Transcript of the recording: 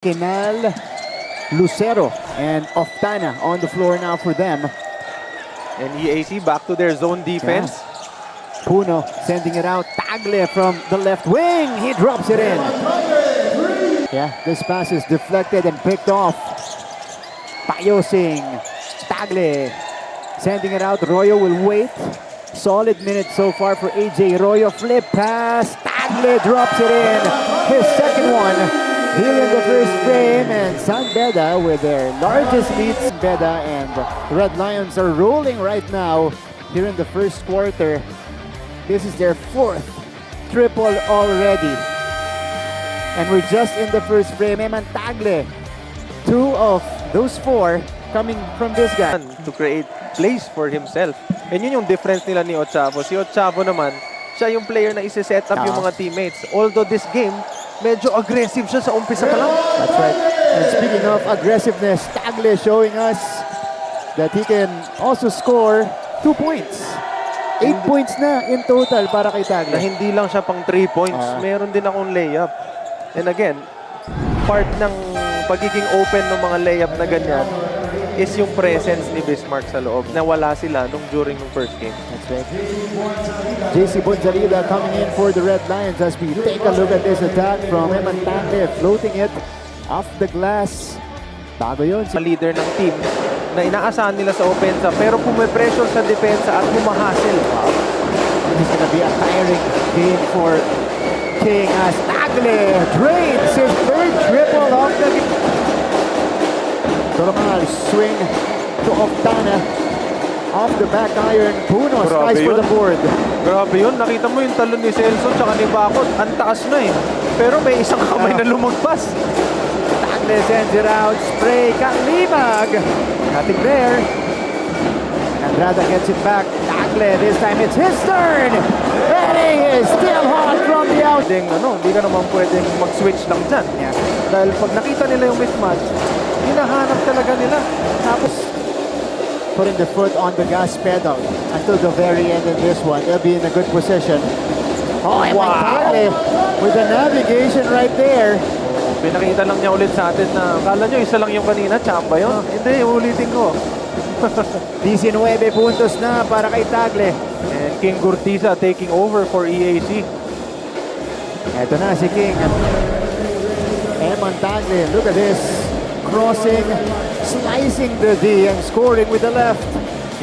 Kinal, Lucero, and Oftana on the floor now for them. And EAC back to their zone defense. Puno sending it out. Tagle from the left wing. He drops it in. Yeah, this pass is deflected and picked off. Payosing. Tagle sending it out. Royo will wait. Solid minute so far for AJ Royo. Flip pass. Tagle drops it in. His second one. Here in the first frame, and San Beda with their largest lead. Beda and the Red Lions are rolling right now here in the first quarter. This is their fourth triple already. And we're just in the first frame. Eman Tagle, 2 of those 4 coming from this guy. To create plays for himself. And yun yung difference nila ni Ochavo. Si Ochavo naman, siya yung player na isi-set up yung mga teammates. Although this game, medyo aggressive siya sa umpisa pa lang. That's right. And speaking of aggressiveness, Tagle showing us that he can also score 2 points. 8 points na in total para kay Na Tagle. hindi lang siya pang 3 points. Meron din akong layup. And again, part ng pagiging open ng mga layup na ganyan is yung presence ni Bismarck sa loob na wala sila during the first game. That's right. JC Bonzalida coming in for the Red Lions as we take a look at this attack from Eman Tagle, floating it off the glass. Bago yun. Sa leader ng team na inaasahan nila sa opensa pero pumipressure sa depensa at humahasel. This is gonna be a tiring game for King as Tagle drains his third triple of the game. Toromal swing to Oftana. Off the back iron. Puno skies for the board. Grabe yun. Nakita mo yung talon ni Celso tsaka ni Bakot. Ang taas na eh. Pero may isang kamay na lumagpas. Tagle sends it out. Spray. Kalimag. Nothing there. Andrada gets it back. Tagle. This time it's his turn. Ready is still hot from the out. Hindi ka naman pwedeng mag-switch lang dyan. Yeah. Dahil pag nakita nila yung mismatch, hinahanap talaga nila. Tapos, putting the foot on the gas pedal until the very end of this one. They'll be in a good position. Oh, wow! With the navigation right there. Pinakita lang niya ulit sa atin na akala nyo isa lang yung kanina, tsamba yun. Hindi, ulitin ko. 19 puntos na para kay Tagle. And King Gurtiza taking over for EAC. Eto na si King. Eman Tagle, look at this. Crossing, slicing the D and scoring with the left.